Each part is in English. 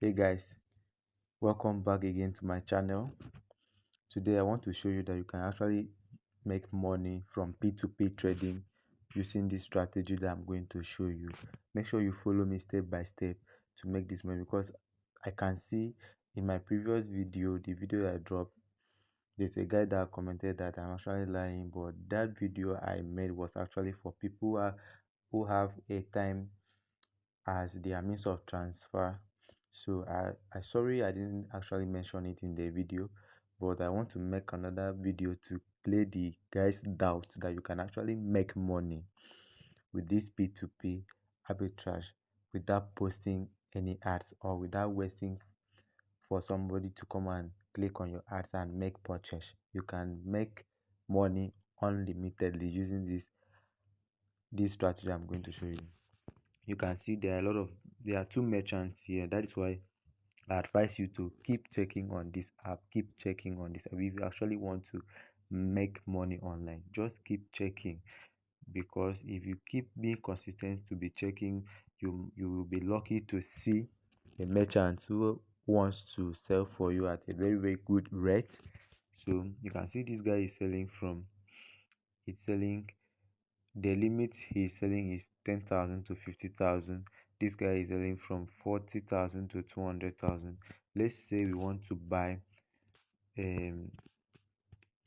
Hey guys, welcome back again to my channel. Today I want to show you that you can actually make money from P2P trading using this strategy that I'm going to show you. Make sure you follow me step by step to make this money, because I can see in my previous video, the video I dropped, there's a guy that commented that I'm actually lying, but that video I made was actually for people who have a time as their means of transfer. So I sorry I didn't actually mention it in the video, but I want to make another video to clear the guys doubt that you can actually make money with this p2p arbitrage without posting any ads or without wasting for somebody to come and click on your ads and make purchase. You can make money unlimitedly using this strategy I'm going to show you. You can see there are two merchants here. That is why I advise you to keep checking on this app, keep checking on this app. If you actually want to make money online, just keep checking, because if you keep being consistent to be checking, you will be lucky to see a merchant who wants to sell for you at a very good rate. So you can see this guy is selling from, it's selling, the limit he's selling is 10,000 to 50,000. This guy is selling from 40,000 to 200,000. Let's say we want to buy, um,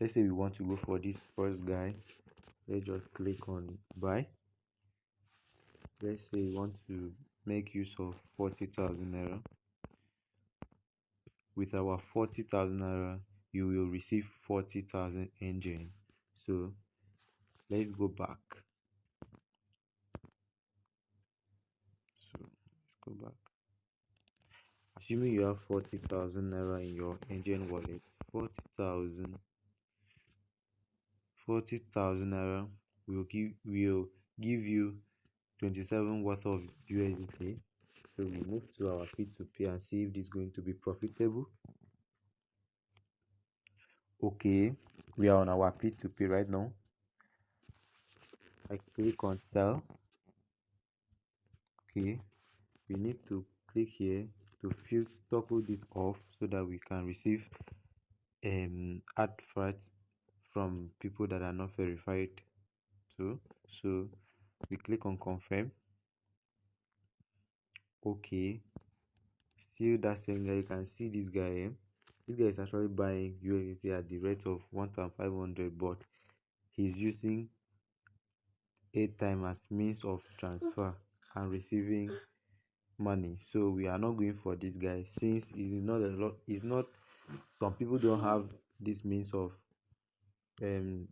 let's say we want to go for this first guy. Let's just click on buy. Let's say we want to make use of 40,000 naira. With our 40,000 naira, you will receive 40,000 engine. So let's go back. So let's go back. Assuming you have 40,000 naira in your engine wallet, 40,000 naira will give you 27 worth of USDT. So we move to our P2P and see if this is going to be profitable. Okay, we are on our P2P right now. I click on sell. Okay, we need to click here to toggle this off so that we can receive ad threats from people that are not verified too. So we click on confirm. Okay, still that same guy. You can see this guy, this guy is actually buying USDT at the rate of 1,500, but he's using airtime as means of transfer and receiving money. So we are not going for this guy, since it's not a lot, it's not, some people don't have this means of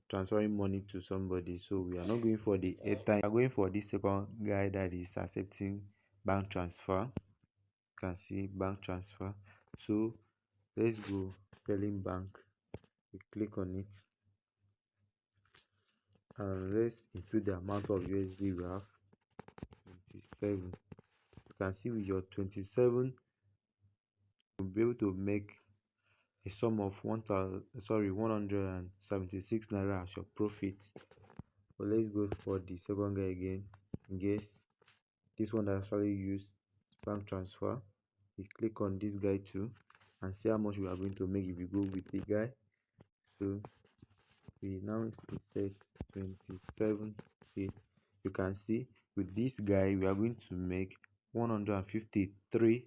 transferring money to somebody. So we are not going for the airtime. We are going for this second guy that is accepting bank transfer. You can see bank transfer. So let's go Sterling Bank. We click on it and let's include the amount of USD we have, 27. You can see with your 27, you'll be able to make a sum of 176 naira as your profit. So let's go for the second guy again. Guess this one that actually used bank transfer. We click on this guy too and see how much we are going to make if we go with the guy. So we now set 27. Okay, you can see with this guy we are going to make 153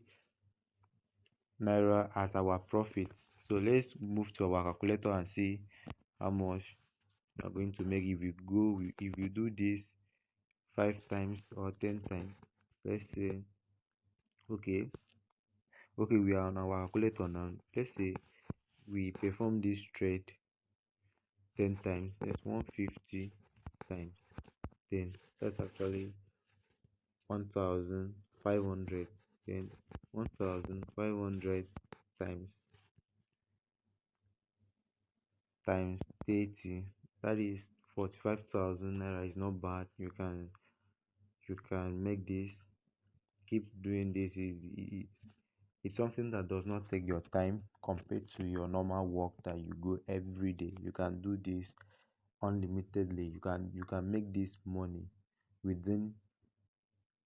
naira as our profit. So let's move to our calculator and see how much we are going to make if you do this 5 times or 10 times. Let's say, okay, we are on our calculator now. Let's say we perform this trade 10 times. That's 150 times 10. That's actually 1,500. Then 1,500 times 30, that is 45,000 naira. Is not bad. You can make this. Keep doing this. It's something that does not take your time compared to your normal work that you go every day. You can do this unlimitedly. You can make this money within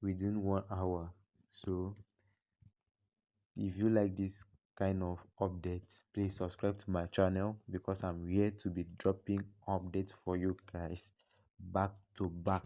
1 hour. So If you like this kind of updates, please subscribe to my channel because I'm here to be dropping updates for you guys back to back.